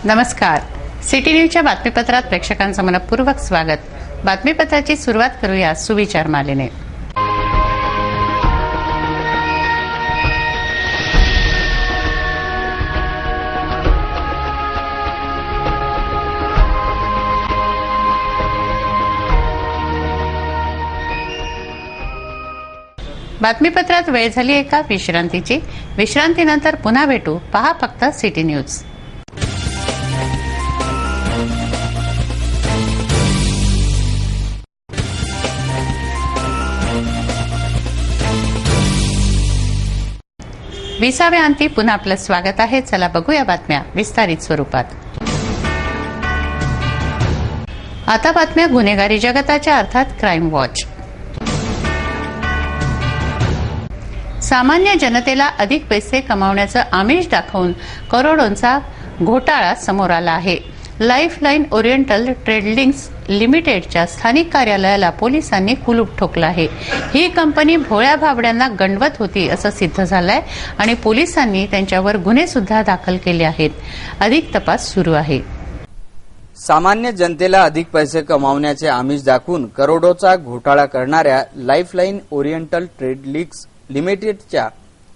नमस्कार. सिटी न्यूजच्या बातमीपत्रात प्रेक्षकांचं मनपूर्वक स्वागत. बातमीपत्राची सुरुवात करूया सुविचार मालेने. बातमीपत्रात वेळ झाली एका विश्रांतीची. विश्रांतीनंतर पुन्हा भेटू. पहा फक्त सिटी न्यूज. विसाव्या अंती पुन्हा आपलं स्वागत आहे. चला बघूया बातम्या विस्तारित स्वरूपात. आता बातम्या गुन्हेगारी जगताच्या, अर्थात क्राईम वॉच. सामान्य जनतेला अधिक पैसे कमावण्याचं आमिष दाखवून करोडोंचा घोटाळा समोर आला आहे. लाईफलाईन ओरिएंटल ट्रेडिंग्स लिमिटेडच्या स्थानिक कार्यालयाला पोलिसांनी कुलूप ठोकलं आहे. ही कंपनी भोळ्या भाबड्यांना गंडवत होती असं सिद्ध झालंय आणि पोलिसांनी त्यांच्यावर गुन्हे सुद्धा दाखल केले आहेत. अधिक तपास सुरू आहे. सामान्य जनतेला अधिक पैसे कमावण्याचे आमिष दाखवून करोडोचा घोटाळा करणाऱ्या लाईफलाईन ओरिएंटल ट्रेडिंग्स लिमिटेडच्या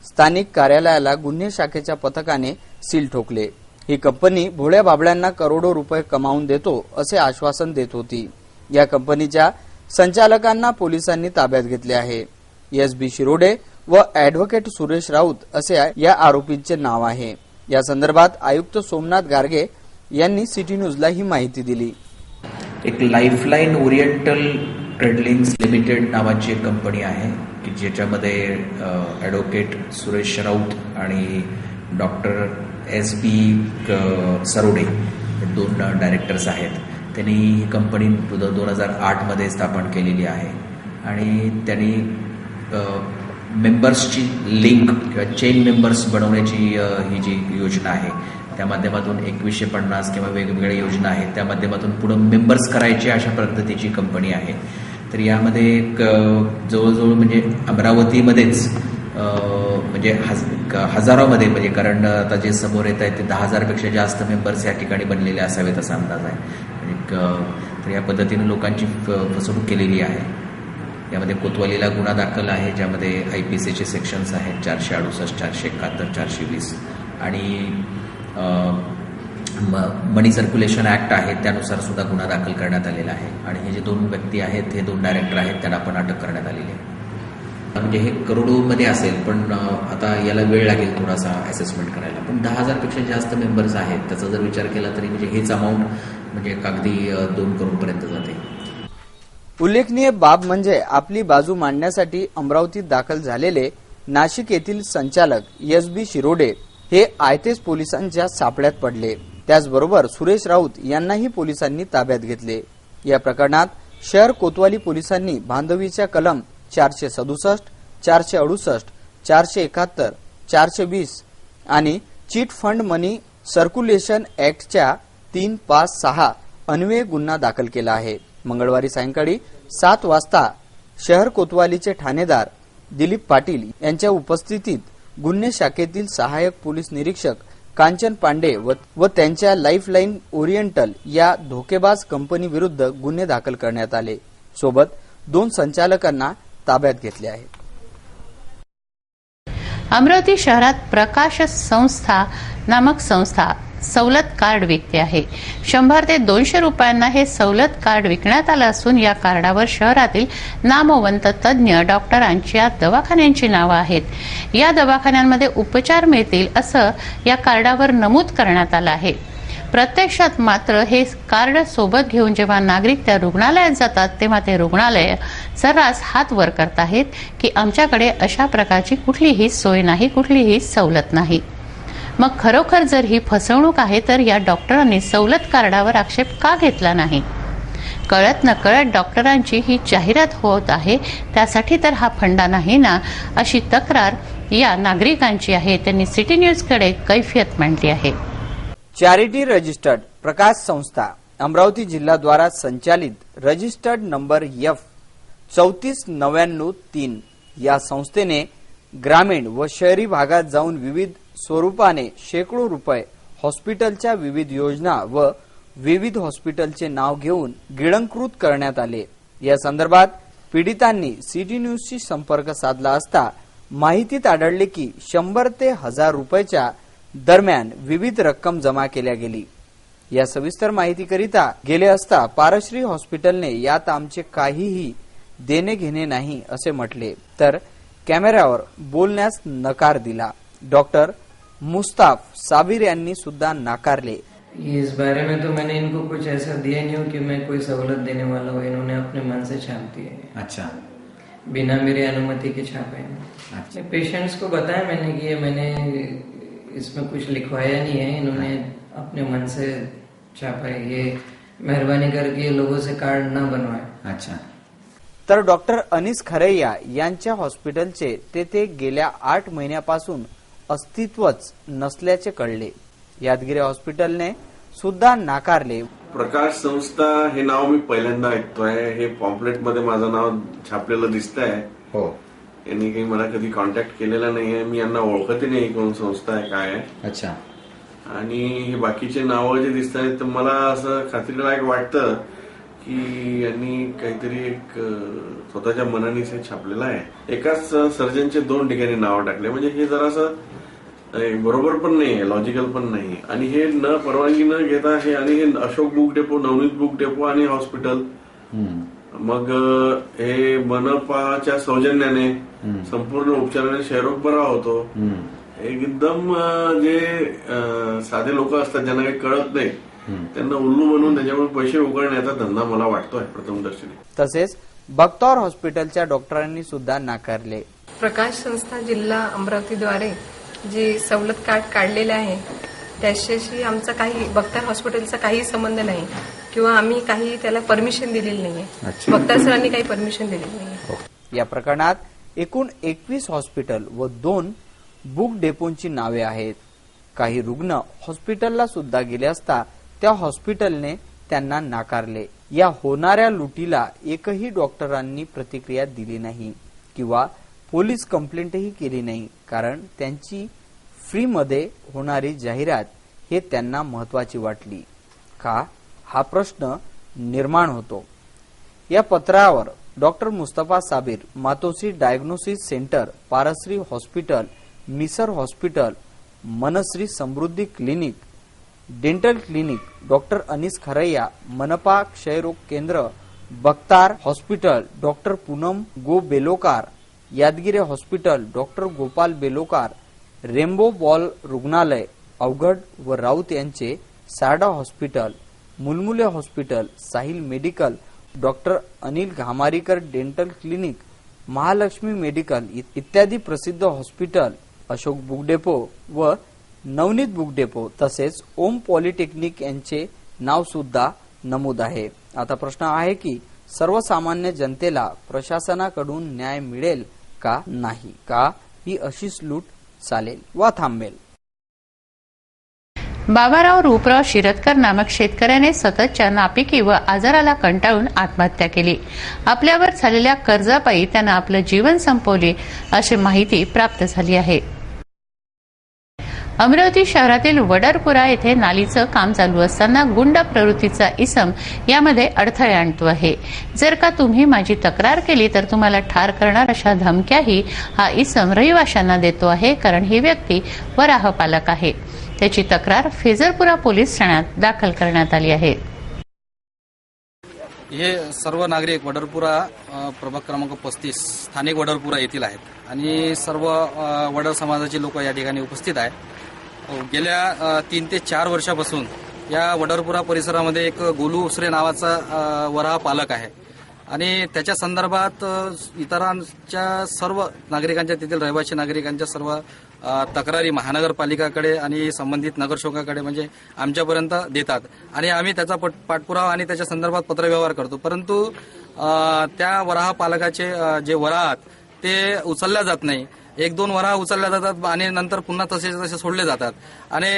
स्थानिक कार्यालयाला गुन्हे शाखेच्या पथकाने सील ठोकले. ही कंपनी भोळ्या बाबड्यांना करोडो रुपये कमावून देतो असे आश्वासन देत होती. या कंपनीच्या संचालकांना पोलिसांनी ताब्यात घेतले आहे. एस.बी. शिरोडे व ॲडव्होकेट सुरेश राऊत असे या आरोपींचे नाव आहे. या संदर्भात आयुक्त सोमनाथ गार्गे यांनी सिटी न्यूजला ही माहिती दिली. एक लाईफलाईन ओरिएंटल ट्रेडिंग्स लिमिटेड नावाची एक कंपनी आहे की ज्याच्यामध्ये ॲडव्होकेट सुरेश राऊत आणि डॉक्टर एस.बी. सरोडे दोन डायरेक्टर्स आहेत. त्यांनी ही कंपनी 2008 मध्ये स्थापन केलेली आहे आणि त्यांनी मेंबर्सची लिंक किंवा चेन मेंबर्स बनवण्याची ही जी योजना आहे त्या माध्यमातून 2150 किंवा वेगवेगळ्या योजना आहेत त्या माध्यमातून पुढे मेंबर्स करायचे अशा पद्धतीची कंपनी आहे. तर यामध्ये जवळजवळ म्हणजे अमरावतीमध्येच म्हणजे हजारामध्ये म्हणजे कारण आता जे समोर येत आहे ते 10,000पेक्षा जास्त मेंबर्स या ठिकाणी बनलेले असावेत असा अंदाज आहे. म्हणजे तर या पद्धतीने लोकांची फसवणूक केलेली आहे. यामध्ये कोतवालीला गुन्हा दाखल आहे ज्यामध्ये IPCचे सेक्शन्स आहेत 468, 471, 420 आणि मनी सर्क्युलेशन ऍक्ट आहे त्यानुसार सुद्धा गुन्हा दाखल करण्यात आलेला आहे. आणि हे जे दोन व्यक्ती आहेत हे दोन डायरेक्टर आहेत त्यांना पण अटक करण्यात आलेली आहे. म्हणजे हे करोडोमध्ये असेल पण आता याला वेळ लागेल थोडासा असेसमेंट करायला. पण 10,000पेक्षा जास्त मेंबर्स आहेत त्याचा जर विचार केला तरी म्हणजे हेच अमाऊंट म्हणजे अगदी 2 करोडपर्यंत जाते. उल्लेखनीय बाब म्हणजे आपली बाजू मांडण्यासाठी अमरावतीत दाखल झालेले नाशिक येथील संचालक एस.बी. शिरोडे हे आयतेच पोलिसांच्या सापड्यात पडले. त्याचबरोबर सुरेश राऊत यांनाही पोलिसांनी ताब्यात घेतले. या प्रकरणात शहर कोतवाली पोलिसांनी बांधवीच्या कलम 467, 468, 471, 420 आणि चिट फंड मनी सर्क्युलेशन ऍक्टच्या 3, 5, 6 अन्वये गुन्हा दाखल केला आहे. मंगळवारी सायंकाळी 7 वाजता शहर कोतवालीचे ठाणेदार दिलीप पाटील यांच्या उपस्थितीत गुन्हे शाखेतील सहाय्यक पोलीस निरीक्षक कांचन पांडे व त्यांच्या लाईफलाईन ओरिएंटल या धोकेबाज कंपनी विरुद्ध गुन्हे दाखल करण्यात आले. सोबत 2 संचालकांना ताब्यात घेतले आहे. अमरावती शहरात प्रकाश संस्था नामक संस्था सवलत कार्ड विकते आहे. 100 ते 200 रुपयांना हे सवलत कार्ड विकण्यात आलं असून या कार्डावर शहरातील नामवंत तज्ज्ञ डॉक्टरांच्या दवाखान्यांची नावं आहेत. या दवाखान्यांमध्ये उपचार मिळतील असं या कार्डावर नमूद करण्यात आलं आहे. प्रत्यक्षात मात्र हे कार्ड सोबत घेऊन जेव्हा नागरिक त्या रुग्णालयात जातात तेव्हा ते रुग्णालय सर्रास हात वर करत आहेत की आमच्याकडे अशा प्रकारची कुठलीही सोय नाही, कुठलीही सवलत नाही. मग खरोखर जर ही फसवणूक आहे तर या डॉक्टरांनी सवलत कार्डावर आक्षेप का घेतला नाही? कळत नकळत डॉक्टरांची ही जाहिरात होत आहे त्यासाठी तर हा फंडा नाही ना, अशी तक्रार या नागरिकांची आहे. त्यांनी सिटी न्यूजकडे कैफियत मांडली आहे. चॅरिटी रजिस्टर्ड प्रकाश संस्था अमरावती जिल्हा द्वारा संचालित रजिस्टर्ड नंबर F34993 या संस्थेने ग्रामीण व शहरी भागात जाऊन विविध स्वरूपाने शेकडो रुपये हॉस्पिटलच्या विविध योजना व विविध हॉस्पिटलचे नाव घेऊन गिळंकृत करण्यात आले। या संदर्भात पीडितांनी सिटी न्यूजशी संपर्क साधला असता माहितीत आढळले की 100 ते 1000 रुपयाच्या दरम्यान विविध रक्कम जमा केल्या गेली। या सविस्तर माहितीकरिता गेले असता पारश्री हॉस्पिटलने यात आमचे काहीही देणे घेणे नाही असे म्हटले, तर कॅमेऱ्यावर बोलण्यास नकार दिला। डॉक्टर मुस्ताफ साबिर यांनी सुद्धा नाकारले। इस बारे में तो मैंने इनको कुछ ऐसा दिया नहीं हो कि मैं कोई सहूलत देने वाला हूँ। इन्होंने अपने मन से छाप दिए। अच्छा, बिना मेरी अनुमति के छापे हैं। अच्छा। पेशेंट्स को बताया मैंने कि ये मैंने इसमें कुछ लिखवाया नहीं है, इन्होंने अपने मन से छापा है। ये मेहरबानी करके लोगों से कार्ड न बनवाए। अच्छा। तर डॉक्टर अनीस खरैया यांच्या हॉस्पिटलचे तेथे गेल्या 8 महिन्यापासून अस्तित्वच नसल्याचे कळले। यादगिरी हॉस्पिटलने सुद्धा नाकारले। प्रकाश संस्था हे नाव मी पहिल्यांदा ऐकतोय। हे पॉम्पलेट मध्ये माझं नाव छापलेलं दिसतंय। हो, यांनी काही मला कधी कॉन्टॅक्ट केलेला नाहीये। मी यांना ओळखते नाही कोण संस्था आहे काय आहे। अच्छा। आणि हे बाकीचे नावं जे दिसत आहेत तर मला असं खात्रीलायक वाटतं की यांनी काहीतरी एक स्वतःच्या मनाने हे छापलेलं आहे। एकाच सर्जनचे 2 ठिकाणी नाव टाकले, म्हणजे हे जरासं बरोबर पण नाहीये, लॉजिकल पण नाही। आणि हे न परवानगी न घेता हे आणि हे Ashok book depot, Navneet book depot आणि हॉस्पिटल, मग हे मनपाच्या सौजन्याने संपूर्ण उपचाराने क्षयरोग बरा होतो। एकदम जे साधे लोक असतात ज्यांना काही कळत नाही त्यांना उल्लू बनवून त्याच्यावर पैसे उकळण्याचा धंदा मला वाटतोय प्रथमदर्शनी। तसेच बक्तावर हॉस्पिटलच्या डॉक्टरांनी सुद्धा नाकारले। प्रकाश संस्था जिल्हा अमरावतीद्वारे जे सवलत कार्ड काढलेले आहे त्याच्याशी आमचा काही बक्तार हॉस्पिटलचा काही संबंध नाही किंवा आम्ही काही त्याला परमिशन दिलेली नाहीये। बक्तार सरांनी काही परमिशन दिलेली नाही। या प्रकरणात एकूण 21 हॉस्पिटल व 2 बुक डेपोंची नावे आहेत। काही रुग्ण हॉस्पिटलला सुद्धा गेले असता त्या हॉस्पिटलने त्यांना नाकारले। या होणाऱ्या लुटीला एकही डॉक्टरांनी प्रतिक्रिया दिली नाही किंवा पोलीस कंप्लेंटही केली नाही, कारण त्यांची फ्री मध्ये होणारी जाहिरात हे त्यांना महत्वाची वाटली का, हा प्रश्न निर्माण होतो। या पत्रावर doctor Mustafa Sabir, Matoshri diagnosis centre, Parshri hospital, Misar hospital, Manshri Samruddhi clinic, dental clinic, doctor Anis Kharaiya, मनपा क्षयरोग केंद्र, बक्तार हॉस्पिटल, डॉक्टर पूनम गो बेलोकार, यादगिरी हॉस्पिटल, डॉक्टर गोपाल बेलोकार, रेम्बो बॉल रुग्णालय, अवघड व राऊत यांचे Sarda hospital, Mulmule hospital, Sahil medical, doctor Anil Ghamarikar dental clinic, Mahalakshmi medical इत्यादी प्रसिद्ध हॉस्पिटल, अशोक बुक डेपो व नवनीत बुक डेपो तसेच ओम पॉलिटेक्निक यांचे नाव सुद्धा नमूद आहे। आता प्रश्न आहे की सर्वसामान्य जनतेला प्रशासनाकडून न्याय मिळेल का नाही, का ही अशीच लूट चालेल वा थांबेल। बाबाराव रूपराव शिरतकर नामक शेतकऱ्याने सततच्या नापिकी व आजाराला कंटाळून आत्महत्या केली। आपल्यावर झालेल्या कर्जापायी त्यानं आपलं जीवन संपवले अशी माहिती प्राप्त झाली आहे। अमरावती शहरातील वडरपुरा येथे नालीचं काम चालू असताना गुंड प्रवृत्तीचा इसम यामध्ये अडथळे आणतो आहे। जर का तुम्ही माझी तक्रार केली तर तुम्हाला ठार करणार अशा धमक्याही हा इसम रहिवाशांना देतो आहे, कारण ही व्यक्ती वराह पालक आहे। त्याची तक्रार फेजरपुरा पोलीस ठाण्यात दाखल करण्यात आली आहे। हे सर्व नागरिक वडरपुरा प्रभाग क्रमांक 35 स्थानिक वडरपुरा येथील आहेत आणि सर्व वडर समाजाचे लोक या ठिकाणी उपस्थित आहेत। गेल्या 3 ते 4 वर्षापासून या वडरपुरा परिसरामध्ये एक गोलू उसरे नावाचा वराह पालक आहे आणि त्याच्या संदर्भात इतरांच्या सर्व नागरिकांच्या तेथील रहिवासी नागरिकांच्या सर्व तक्रारी महानगरपालिकाकडे आणि संबंधित नगरसेवकाकडे म्हणजे आमच्यापर्यंत देतात आणि आम्ही त्याचा पाठपुरावा आणि त्याच्या संदर्भात पत्रव्यवहार करतो, परंतु त्या वराह पालकाचे जे वराह ते उचलल्या जात नाही। 1-2 वराह उचलल्या जातात आणि नंतर पुन्हा तसे सोडले जातात आणि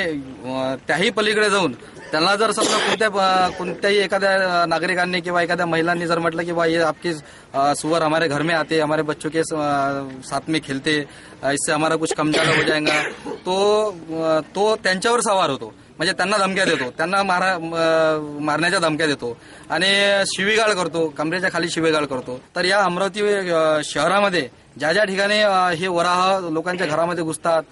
त्याही पलीकडे जाऊन त्यांना जर समजा कोणत्याही एखाद्या नागरिकांनी किंवा एखाद्या महिलांनी जर म्हटलं की बा ये आपके सुअर हमारे घर में आते, हमारे बच्चों के साथ में खेलते, इससे हमारा कुछ कम ज्यादा हो जाएगा, तो त्यांच्यावर सवार होतो। म्हणजे त्यांना धमक्या देतो, त्यांना मारण्याच्या धमक्या देतो आणि शिवीगाळ करतो, कमरेच्या खाली शिवीगाळ करतो. तर या अमरावती शहरामध्ये ज्या ठिकाणी हे वराह लोकांच्या घरामध्ये घुसतात,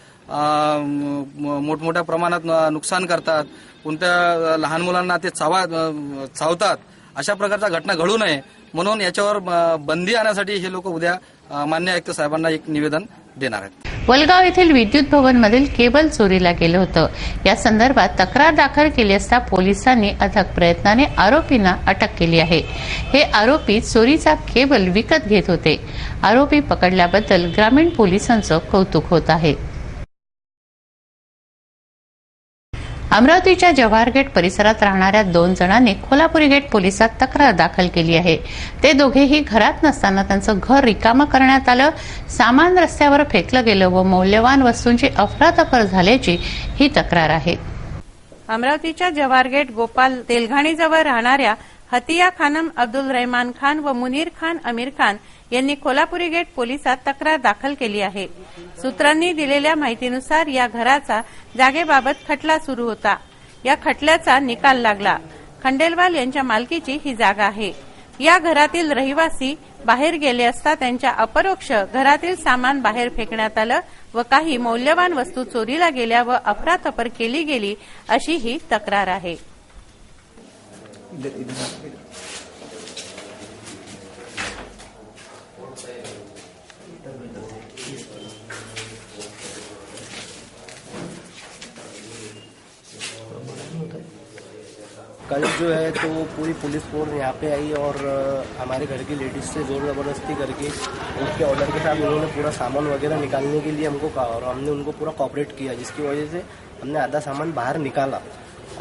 मोठमोठ्या प्रमाणात नुकसान करतात, कोणत्या लहान मुलांना ते चावतात, अशा प्रकारच्या घटना घडू नये म्हणून याच्यावर बंदी आणण्यासाठी हे लोक उद्या मान्य आयुक्त साहेबांना एक निवेदन देणार आहेत. वलगाव येथील विद्युत भवनमधील केबल चोरीला गेलं होतं. या संदर्भात तक्रार दाखल केली असता पोलिसांनी अथक प्रयत्नाने आरोपींना अटक केली आहे. हे आरोपी चोरीचा केबल विकत घेत होते. आरोपी पकडल्याबद्दल ग्रामीण पोलिसांचं कौतुक होत आहे. अमरावतीच्या जवाहर गेट परिसरात राहणाऱ्या 2 जणांनी कोल्हापुरी गेट पोलिसात तक्रार दाखल केली आहे. ते दोघेही घरात नसताना त्यांचं घर रिकामं करण्यात आलं, सामान रस्त्यावर फेकलं गेलं व मौल्यवान वस्तूंची अफरातफर झाल्याची ही तक्रार आहे. अमरावतीच्या जवाहर गेट गोपाल तेलघाणीजवळ राहणाऱ्या हतिया खानम अब्दुल रहमान खान व मुनीर खान अमीर खान यांनी कोल्हापुरी गेट पोलिसात तक्रार दाखल केली आहे. सूत्रांनी दिलेल्या माहितीनुसार या घराचा जागेबाबत खटला सुरू होता. या खटल्याचा निकाल लागला. खंडेलवाल यांच्या मालकीची ही जागा आहे. या घरातील रहिवासी बाहेर गेले असता त्यांच्या अपरोक्ष घरातील सामान बाहेर फेकण्यात आलं व काही मौल्यवान वस्तू चोरीला गेल्या व अफरातफर केली गेली अशी ही तक्रार आहे. कल जो है तो पूरी पुलिस फोर्स यहाँ पे आई और हमारे घर की लेडीज से जोर ज़बरदस्ती करके उनके ऑर्डर के साथ उन्होंने पूरा सामान वगैरह निकालने के लिए हमको कहा और हमने उनको पूरा कोऑपरेट किया, जिसकी वजह से हमने आधा सामान बाहर निकाला.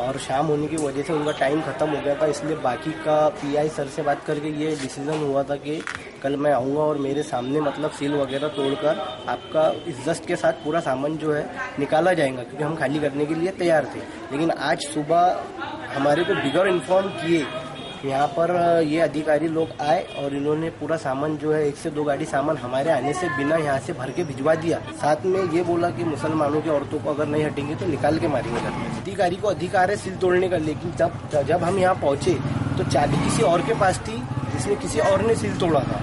और शाम होने की वजह से उनका टाइम ख़त्म हो गया था, इसलिए बाकी का पीआई सर से बात करके ये डिसीजन हुआ था कि कल मैं आऊँगा और मेरे सामने मतलब सील वगैरह तोड़कर आपका इज्जत के साथ पूरा सामान जो है निकाला जाएगा, क्योंकि हम खाली करने के लिए तैयार थे. लेकिन आज सुबह हमारे को बिगैर इन्फॉर्म किए यहाँ पर ये अधिकारी लोग आए और इन्होंने पूरा सामान जो है 1 से 2 गाड़ी सामान हमारे आने से बिना यहाँ से भर के भिजवा दिया. साथ में ये बोला कि मुसलमानों की औरतों को अगर नहीं हटेंगे तो निकाल के मारेंगे. अधिकारी को अधिकार है सील तोड़ने का, लेकिन जब हम यहाँ पहुंचे तो चाबी किसी और के पास थी, जिसमें किसी और ने सील तोड़ा था.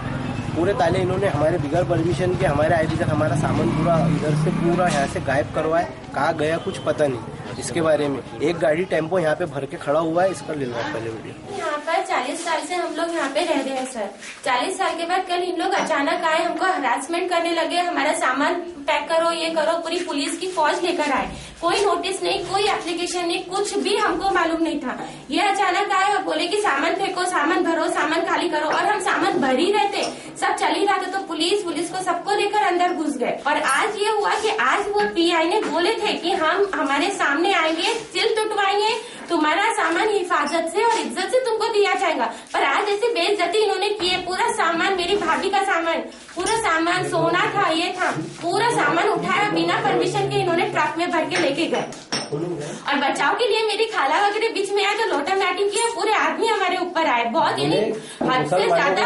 पूरे ताले इन्होंने हमारे बिगैर परमिशन के हमारे आए तक हमारा सामान पूरा इधर से पूरा यहाँ से गायब करवाए. कहाँ गया कुछ पता नहीं. इसके बारे में एक गाड़ी टेम्पो यहाँ पे भर के खड़ा हुआ है, इसका ले लो पहले वीडियो. यहाँ पर 40 साल से हम लोग यहाँ पे रह रहे हैं सर. 40 साल के बाद कल इन लोग अचानक आए, हमको हरासमेंट करने लगे, हमारा सामान पैक करो, ये करो, पूरी पुलिस की फौज लेकर आए. कोई नोटिस नहीं, कोई एप्लीकेशन नहीं, कुछ भी हमको मालूम नहीं था. ये अचानक आए और बोले कि सामान फेंको, सामान भरो, सामान खाली करो. और हम सामान भर ही रहते, सब चल ही रहा था, तो पुलिस को सबको लेकर अंदर घुस गए. और आज ये हुआ कि आज वो पीआई ने बोले थे कि हम हमारे सामने आएंगे, सिल टुटवाएंगे, तुम्हारा सामान हिफाजत से और इज्जत से तुमको दिया जाएगा. पर आज ऐसे बेइज्जती इन्होंने की है. पूरा सामान, मेरी भाभी का सामान, पूरा सामान, सोना था, ये था, पूरा सामान उठाया बिना परमिशन के इन्होंने ट्रक में भर के लेके गए. और बचाव के लिए मेरी खाला वगैरह बीच में आया तो लोटा बैटिंग किया, पूरे आदमी हमारे ऊपर आए. बहुत यानी हद से ज्यादा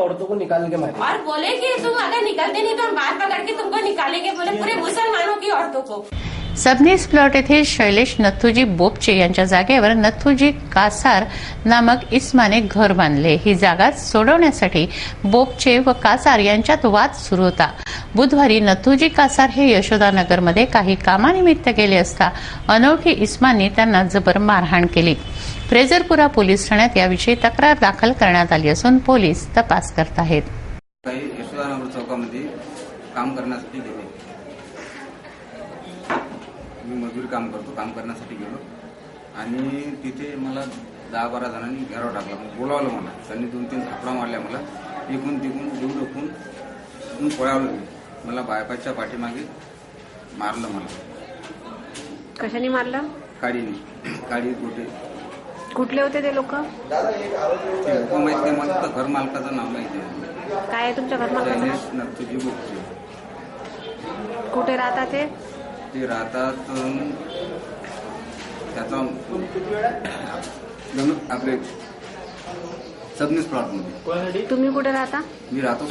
औरतों को निकाल के मारे और बोले कि तुम अगर निकलते नहीं तो हम बात पकड़ के तुमको निकालेंगे. बोले पूरे मुसलमानों की औरतों को. सबनीस प्लॉट येथील शैलेश नथुजी बोपचे यांच्या जागेवर नथुजी कासार नामक इस्माने घर बांधले. ही जागा सोडवण्यासाठी बोपचे व कासार यांच्यात वाद सुरू होता. बुधवारी नथुजी कासार हे यशोदानगरमध्ये काही कामानिमित्त गेले असता अनोळखी इस्मांनी त्यांना जबर मारहाण केली. फ्रेझरपुरा पोलीस ठाण्यात याविषयी तक्रार दाखल करण्यात आली असून पोलीस तपास करत आहेत. यशोदानगर चौकामध्ये काम करण्यासाठी गेले. मी मजुरी काम करतो, काम करण्यासाठी गेलो आणि तिथे मला 10-12 जणांनी घेराव टाकला. बोलावलं मला, त्यांनी 2-3 झापडा मारल्या मला, एकूण तिकून जीव डोकून पळावलं. मला बायपाच्या पाठीमागे मारलं. मला कशाने मारलं? काडीने. काडी गोटे. कुठले होते ते लोक? लोक माहित नाही मला, तर घर मालकाचं नाव माहिती आहे. काय आहे तुमच्या घर मालकाचं? शैलेश नथुजी बोपचे. कुठे राहतात ते? ते राहतात त्याचा आपले सबनीस प्लॉट मध्ये. तुम्ही कुठे राहता? मी राहतो.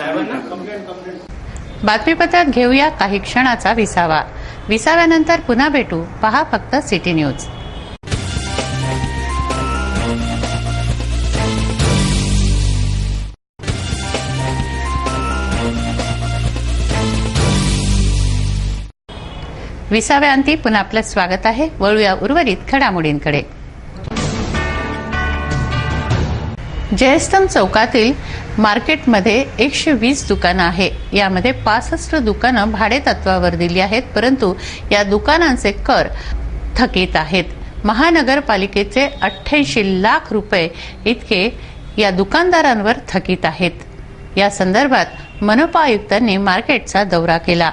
बातमीपत्रात घेऊया काही क्षणाचा विसावा. विसाव्यानंतर पुन्हा भेटू. पहा फक्त सिटी न्यूज. विसाव्याअंती पुन्हा आपलं स्वागत आहे. वळूया उर्वरित घडामोडींकडे. जयस्तंभ चौकातील मार्केटमध्ये 120 दुकानं आहे. यामध्ये 65 दुकानं भाडे तत्वावर दिली आहेत, परंतु या दुकानांचे कर थकीत आहेत. महानगरपालिकेचे 88 लाख रुपये इतके या दुकानदारांवर थकीत आहेत. या संदर्भात मनपा आयुक्तांनी मार्केटचा दौरा केला.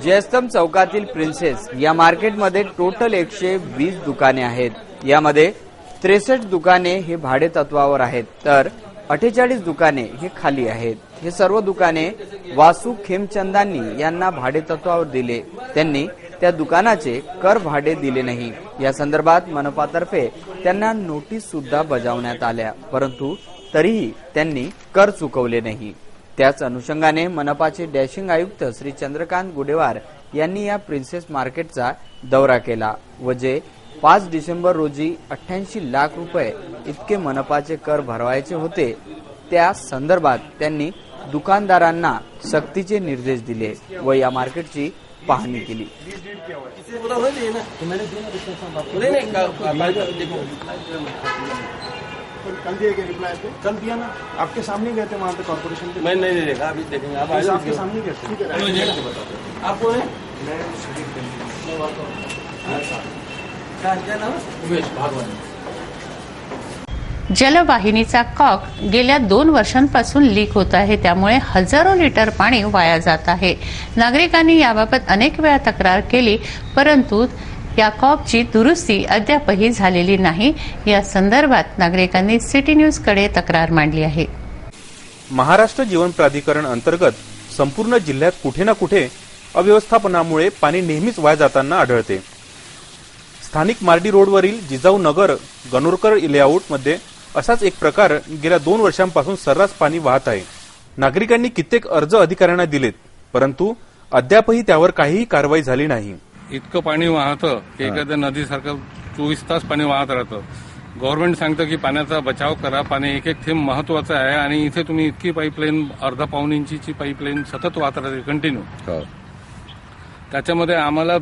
जयस्तंभ चौकातील प्रिन्सेस या मार्केटमध्ये टोटल 120 दुकाने आहेत. यामध्ये 63 दुकाने हे भाडे तत्वावर आहेत, तर 48 दुकाने हे खाली आहेत. हे सर्व दुकाने वासू खेमचंदांनी यांना भाडे तत्वावर दिले. त्यांनी त्या दुकानाचे कर भाडे दिले नाही. या संदर्भात मनपातर्फे त्यांना नोटीस सुद्धा बजावण्यात आल्या, परंतु तरीही त्यांनी कर चुकवले नाही. त्याच अनुषंगाने मनपाचे डॅशिंग आयुक्त श्री चंद्रकांत गुडेवार यांनी या प्रिन्सेस मार्केटचा दौरा केला व जे 5 डिसेंबर रोजी 88 लाख रुपये इतके मनपाचे कर भरवायचे होते, त्या संदर्भात त्यांनी दुकानदारांना सक्तीचे निर्देश दिले व या मार्केटची पाहणी केली. कल दिए गए रिप्लाई पे? कल दिया ना, आपके सामने गए थे वहाँ पे कॉर्पोरेशन के. मैं नहीं देखा, अभी देखेंगे. आप आपके सामने गए थे. आप कौन है? जलवाहिनीचा कॉक गेल्या 2 वर्षांपासून लीक होत आहे. त्यामुळे हजारो लिटर पाणी वाया जात आहे. नागरिकांनी याबाबत अनेक वेळा तक्रार केली, परंतु या कॉकची दुरुस्ती अद्यापही झालेली नाही. या संदर्भात नागरिकांनी सिटी न्यूजकडे तक्रार मांडली आहे. महाराष्ट्र जीवन प्राधिकरण अंतर्गत संपूर्ण जिल्ह्यात कुठे ना कुठे अव्यवस्थापनामुळे पाणी नेहमीच वाया जाताना आढळते. स्थानिक मार्डी रोडवरील जिजाऊ नगर गणोरकर लेआउटमध्ये असाच एक प्रकार गेल्या 2 वर्षांपासून सर्रास पाणी वाहत आहे. नागरिकांनी कित्येक अर्ज अधिकाऱ्यांना दिलेत, परंतु अद्यापही त्यावर काहीही कारवाई झाली नाही. इतकं पाणी वाहतं की एखाद्या नदीसारखं 24 तास पाणी वाहत राहतं. गव्हर्नमेंट सांगतं की पाण्याचा बचाव करा, पाणी एक एक थेंब महत्वाचं आहे, आणि इथे तुम्ही इतकी पाईपलाईन अर्धा पाऊण इंचीची पाईपलाईन सतत वाहत राहते कंटिन्यू. त्याच्यामध्ये आम्हाला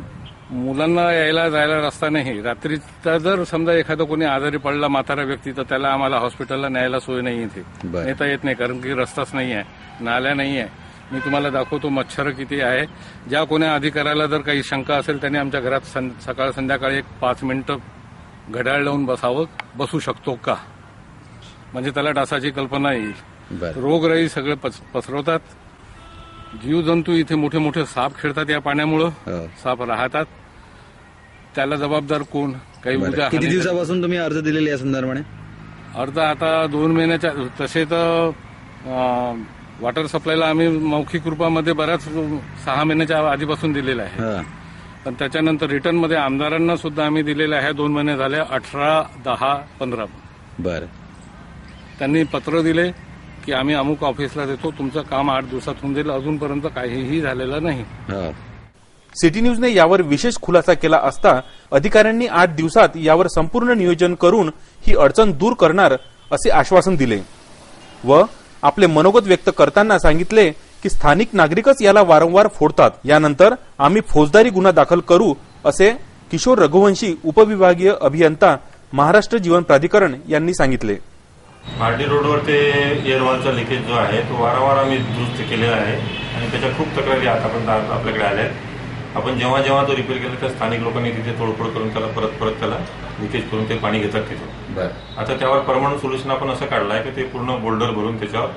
मुलांना यायला जायला रस्ता नाही. रात्रीचा जर समजा एखादा कोणी आजारी पडला म्हातारा व्यक्ती, तर त्याला आम्हाला हॉस्पिटलला न्यायला सोय नाही. इथे नेता येत नाही, कारण की रस्ताच नाही आहे, नाल्या नाही आहे. मी तुम्हाला दाखवतो मच्छर किती आहे. ज्या कोण्या अधिकाऱ्याला जर काही शंका असेल त्यांनी आमच्या घरात सकाळ संध्याकाळी एक 5 मिनिटं घड्याळ लावून बसू शकतो का, म्हणजे त्याला डासाची कल्पना येईल. रोगराई सगळे पसरवतात. जीवजंतू इथे मोठे मोठे साप खेळतात या पाण्यामुळं, साप राहतात. त्याला जबाबदार कोण? काही उद्या किती दिवसापासून तुम्ही अर्ज दिलेले या संदर्भाने? अर्ज आता 2 महिन्याच्या. तसे तर वॉटर सप्लायला आम्ही मौखिक रूपामध्ये बऱ्याच 6 महिन्याच्या आधीपासून दिलेला आहे, पण त्याच्यानंतर रिटर्नमध्ये आमदारांना सुद्धा आम्ही दिलेले आहे. 2 महिने झाले, 18, 10, 15. बरं. त्यांनी पत्र दिले की आम्ही अमुक ऑफिसला देतो, तुमचं काम 8 दिवसात होऊन जाईल. अजूनपर्यंत काहीही झालेलं नाही. सिटी न्यूजने यावर विशेष खुलासा केला असता अधिकाऱ्यांनी 8 दिवसात यावर संपूर्ण नियोजन करून ही अडचण दूर करणार असे आश्वासन दिले व आपले मनोगत व्यक्त करताना सांगितले की स्थानिक नागरिकच याला वारंवार फोडतात. यानंतर आम्ही फौजदारी गुन्हा दाखल करू, असे किशोर रघुवंशी, उपविभागीय अभियंता, महाराष्ट्र जीवन प्राधिकरण यांनी सांगितले. मार्डी रोडवर ते एअरवॉलचा लिकेज जो आहे तो वारंवार आम्ही दुरुस्त केलेला आहे आणि त्याच्या खूप तक्रारी आतापर्यंत आपल्याकडे आल्या आहेत. आपण जेव्हा जेव्हा तो रिपेअर केला तर स्थानिक लोकांनी तिथे तोडफोड करून त्याला परत त्याला लिकेज करून ते पाणी घेतात तिथून. आता त्यावर परमानंट सोल्युशन आपण असं काढलं आहे की ते पूर्ण बोल्डर भरून त्याच्यावर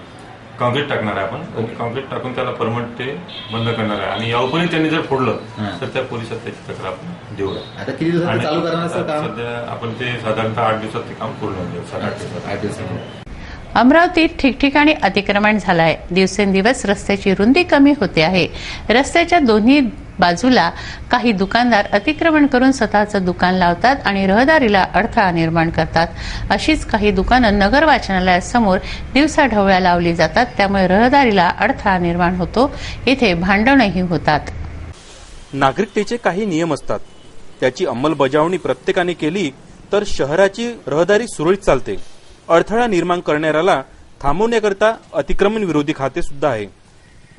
कॉन्क्रीट टाकणार आहे आपण. कॉन्क्रीट टाकून त्याला परमनंट ते बंद करणार आहे आणि यावरही त्यांनी जर फोडलं तर त्या पोलिसात त्याची तक्रार आपण देऊ. आता किती दिवसात चालू करणार? सध्या आपण ते साधारणतः 8 दिवसात ते काम पूर्ण होईल. 7-8 दिवसात. अमरावतीत ठिकठिकाणी अतिक्रमण झालं आहे. दिवसेंदिवस रस्त्याची रुंदी कमी होते आहे. रस्त्याच्या दोन्ही बाजूला काही दुकानदार अतिक्रमण करून स्वतःचं दुकान लावतात आणि रहदारीला अडथळा निर्माण करतात. अशीच काही दुकानं नगर वाचनालयासमोर दिवसाढवळ्या लावली जातात. त्यामुळे रहदारीला अडथळा निर्माण होतो. येथे भांडणही होतात. नागरिकतेचे काही नियम असतात. त्याची अंमलबजावणी प्रत्येकाने केली तर शहराची रहदारी सुरळीत चालते. अडथळा निर्माण करणाऱ्याला थांबवण्याकरता अतिक्रमण विरोधी खाते सुद्धा आहे.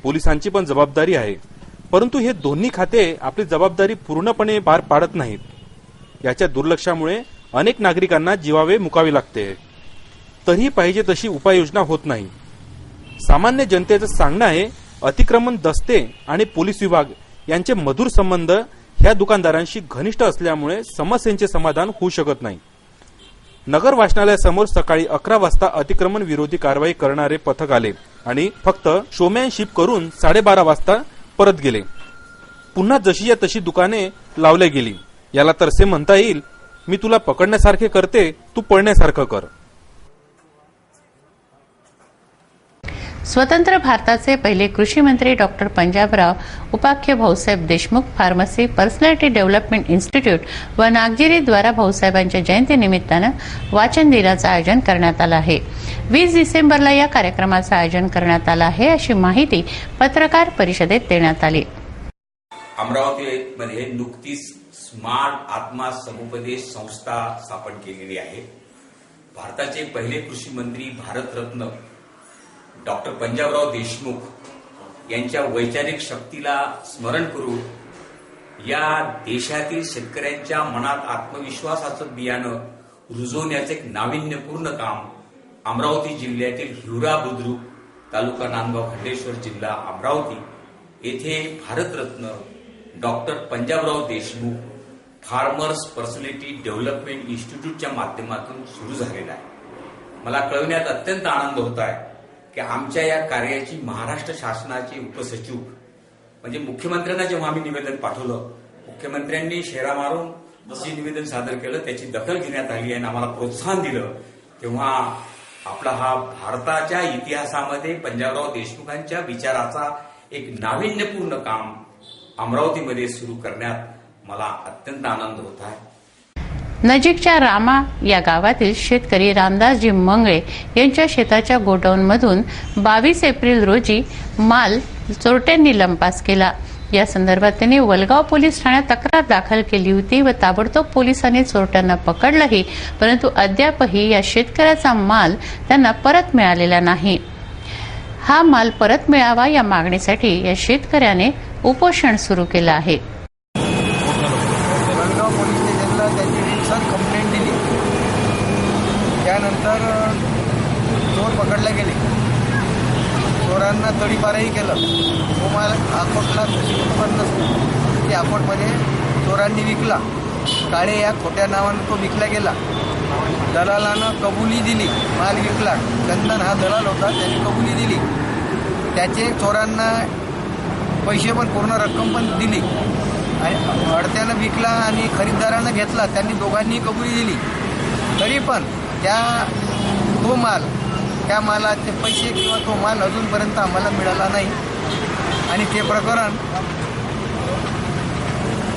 पोलिसांची पण जबाबदारी आहे. परंतु हे दोन्ही खाते आपली जबाबदारी पूर्णपणे पार पाडत नाहीत. याच्या दुर्लक्षामुळे अनेक नागरिकांना जीवावे मुकावे लागते. तरीही पाहिजे तशी उपाययोजना होत नाही. सामान्य जनतेचं सांगणं आहे अतिक्रमण दस्ते आणि पोलीस विभाग यांचे मधुर संबंध ह्या दुकानदारांशी घनिष्ठ असल्यामुळे समस्यांचे समाधान होऊ शकत नाही. नगर वाचनालयासमोर सकाळी 11 वाजता अतिक्रमण विरोधी कारवाई करणारे पथक आले आणि फक्त शोमॅनशिप करून 12:30 वाजता परत गेले. पुन्हा जशीच्या तशी दुकाने लावल्या गेली. याला तरसे म्हणता येईल, मी तुला पकडण्यासारखे करते, तू पळण्यासारखं कर. स्वतंत्र भारताचे पहिले कृषी मंत्री डॉक्टर पंजाबराव उपाख्य Bhausaheb Deshmukh pharmacy personality development institute व नागजिरी द्वारा भाऊसाहेबांच्या जयंतीनिमित्तानं वाचन दिनाचं आयोजन करण्यात आलं आहे. 20 डिसेंबरला या कार्यक्रमाचं आयोजन करण्यात आलं आहे, अशी माहिती पत्रकार परिषदेत देण्यात आली. अमरावतीमध्ये नुकतीच स्मार्ट आत्मा समुपदेश संस्था स्थापन केलेली आहे. भारताचे पहिले कृषी मंत्री भारतरत्न डॉक्टर पंजाबराव देशमुख यांच्या वैचारिक शक्तीला स्मरण करून या देशातील शेतकऱ्यांच्या मनात आत्मविश्वासाचं बियाणं रुजवण्याचं एक नाविन्यपूर्ण काम अमरावती जिल्ह्यातील हिवरा बुद्रुक तालुका नांदगाव खंडेश्वर जिल्हा अमरावती येथे Bharat Ratna doctor Panjabrao Deshmukh farmers personality development इन्स्टिट्यूटच्या माध्यमातून सुरू झालेला आहे. मला कळवण्यात अत्यंत आनंद होत आहे की आमच्या या कार्याची महाराष्ट्र शासनाचे उपसचिव म्हणजे मुख्यमंत्र्यांना जेव्हा आम्ही निवेदन पाठवलं, मुख्यमंत्र्यांनी शेरा मारून जे निवेदन सादर केलं त्याची दखल घेण्यात आली आणि आम्हाला प्रोत्साहन दिलं. तेव्हा आपला हा भारताच्या इतिहासामध्ये पंजाबराव देशमुखांच्या विचाराचा एक नाविन्यपूर्ण काम अमरावतीमध्ये सुरू करण्यात मला अत्यंत आनंद होत आहे. नजीकच्या रामा या गावातील शेतकरी रामदासजी मंगळे यांच्या शेताच्या गोडाऊनमधून 22 एप्रिल रोजी माल चोरट्यांनी लंपास केला. या संदर्भात त्यांनी वलगाव पोलीस ठाण्यात तक्रार दाखल केली होती व ताबडतोब पोलिसांनी चोरट्यांना पकडलंही, परंतु अद्यापही या शेतकऱ्याचा माल त्यांना परत मिळालेला नाही. हा माल परत मिळावा या मागणीसाठी या शेतकऱ्याने उपोषण सुरू केलं आहे. कंप्लेंट दिली, त्यानंतर चोर पकडले गेले. चोरांना तडीपारही केलं. तो माल अकोटला नसतो, त्या अकोटमध्ये चोरांनी विकला. काळे या खोट्या नावानं तो विकला गेला. दलालानं कबुली दिली, माल विकला. चंदन हा दलाल होता, त्याने कबुली दिली. त्याचे चोरांना पैसे पण पूर्ण रक्कम पण दिली आणि अडत्यानं विकला आणि खरीददारानं घेतला. त्यांनी दोघांनी कबुली दिली. तरी पण तो माल, त्या मालाचे पैसे किंवा तो माल अजूनपर्यंत आम्हाला मिळाला नाही आणि ते प्रकरण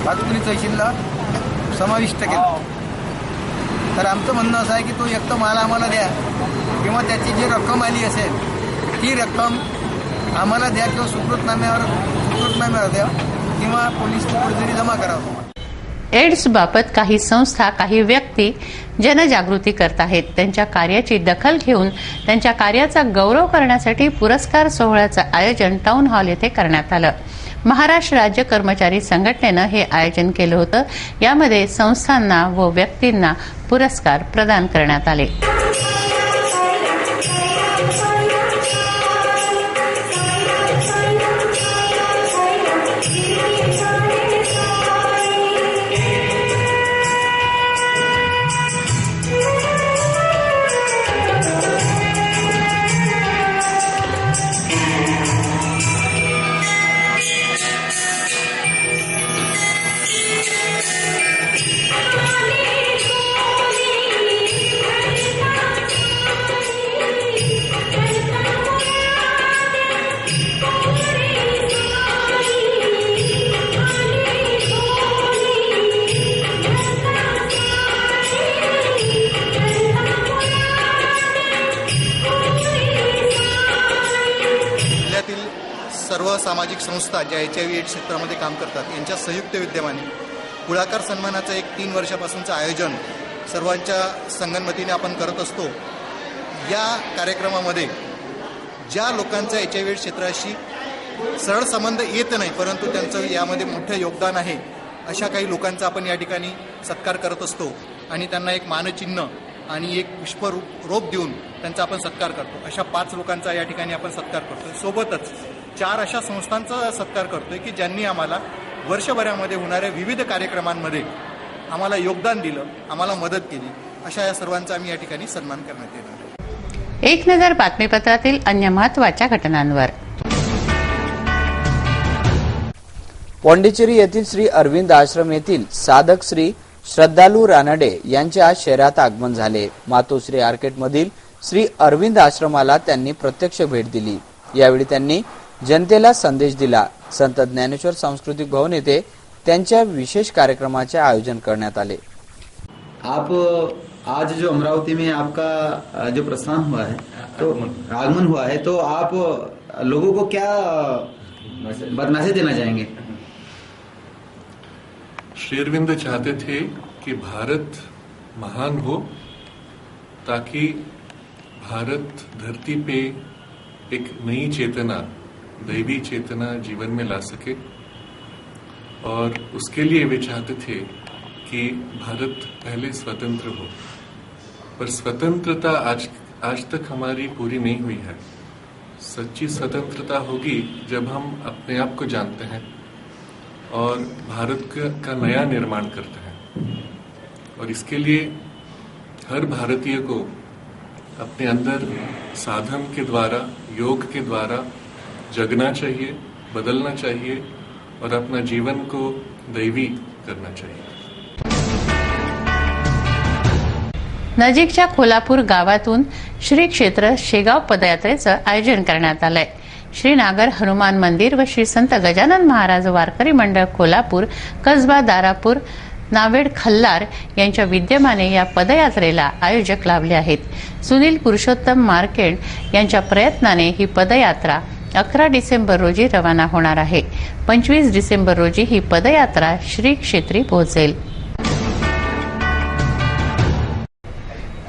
पाचपुरी तहसीलला समाविष्ट केलं. तर आमचं म्हणणं असं आहे की तो एक तर माल आम्हाला द्या किंवा त्याची जी रक्कम आली असेल ती रक्कम आम्हाला द्या किंवा सुकृतनाम्यावर द्या किंवा पोलीस जरी जमा करावं. एड्स बाबत काही संस्था, काही व्यक्ती जनजागृती करत आहेत. त्यांच्या कार्याची दखल घेऊन त्यांच्या कार्याचा गौरव करण्यासाठी पुरस्कार सोहळ्याचं आयोजन टाउन हॉल येथे करण्यात आलं. महाराष्ट्र राज्य कर्मचारी संघटनेनं हे आयोजन केलं होतं. यामध्ये संस्थांना व व्यक्तींना पुरस्कार प्रदान करण्यात आले. सामाजिक संस्था ज्या HIV एड्स क्षेत्रामध्ये काम करतात यांच्या संयुक्त विद्यमाने कुळाकर सन्मानाचं एक 3 वर्षापासूनचं आयोजन सर्वांच्या संगनमतीने आपण करत असतो. या कार्यक्रमामध्ये ज्या लोकांचा HIV एड्स क्षेत्राशी सरळ संबंध येत नाही परंतु त्यांचं यामध्ये मोठं योगदान आहे अशा काही लोकांचा आपण या ठिकाणी सत्कार करत असतो आणि त्यांना एक मानचिन्ह आणि एक पुष्परोप देऊन त्यांचा आपण सत्कार करतो. अशा 5 लोकांचा या ठिकाणी आपण सत्कार करतो. सोबतच 4 अशा संस्थांचा सत्कार करतोय की ज्यांनी आम्हाला वर्षभरामध्ये होणाऱ्या विविध कार्यक्रमांमध्ये आम्हाला योगदान दिलं, आम्हाला मदत केली. अशा या सर्वांचा आम्ही या ठिकाणी सन्मान करण्यात येणार. एक नजर बातमीपत्रातील अन्य महत्त्वाच्या घटनांवर. पॉंडिचेरी येथील श्री अरविंद आश्रम येथील साधक श्री श्रद्धालू रानडे यांचे आज शहरात आगमन झाले. मातोश्री आर्केटमधील श्री अरविंद आश्रमाला त्यांनी प्रत्यक्ष भेट दिली. यावेळी त्यांनी जनतेला संदेश दिला. संत ज्ञानेश्वर सांस्कृतिक भवन येथे त्यांच्या विशेष कार्यक्रमाचे आयोजन करण्यात आले. आप आज जो अमरावती में आपका जो प्रस्थान हुआ है तो आगमन हुआ है तो आप लोगों को क्या मैसेज देना चाहेंगे? श्री अरविंद चाहते थे कि भारत महान हो ताकि भारत धरती पे एक नई चेतना, दैवी चेतना जीवन में ला सके और उसके लिए वे चाहते थे कि भारत पहले स्वतंत्र हो. पर स्वतंत्रता आज तक हमारी पूरी नहीं हुई है. सच्ची स्वतंत्रता होगी जब हम अपने आप को जानते हैं और भारत का नया निर्माण करते हैं. और इसके लिए हर भारतीय को अपने अंदर साधन के द्वारा, योग के द्वारा जगना चाहिए, बदलना चाहिए और अपना जीवन को दैवी करना चाहिए. नजीकच्या कोल्हापूर गावातून श्री क्षेत्र शेगाव पदयात्रेचं आयोजन करण्यात आलंय. श्री नागर हनुमान मंदिर व श्री संत गजानन महाराज वारकरी मंडळ कोल्हापूर, कसबा दारापूर, नावेड खल्लार यांच्या विद्यमाने या पदयात्रेला आयोजक लाभले आहेत. सुनील पुरुषोत्तम मार्केट यांच्या प्रयत्नाने ही पदयात्रा 11 डिसेंबर रोजी रवाना होणार आहे. 25 डिसेंबर रोजी ही पदयात्रा श्री क्षेत्री पोहोचेल.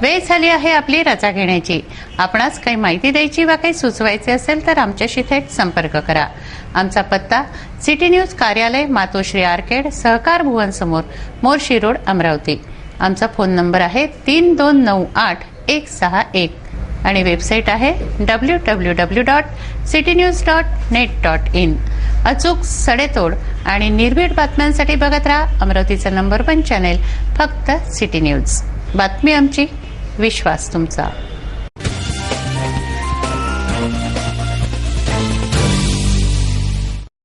वेळ झाली आहे आपली रजा घेण्याची. आपणास काही माहिती द्यायची वा काही सुचवायचे असेल तर आमच्याशी थेट संपर्क करा. आमचा पत्ता सिटी न्यूज कार्यालय, मातोश्री आर्केड, सहकार भुवन समोर, मोर्शी रोड, अमरावती. आमचा फोन नंबर आहे 3298-161 आणि वेबसाईट आहे www.citynews.net.in. अचूक, सडेतोड आणि निर्भीड बातम्यांसाठी बघत राहा अमरावतीचा नंबर 1 चॅनेल, फक्त सिटी न्यूज. बातमी आमची, विश्वास तुमचा.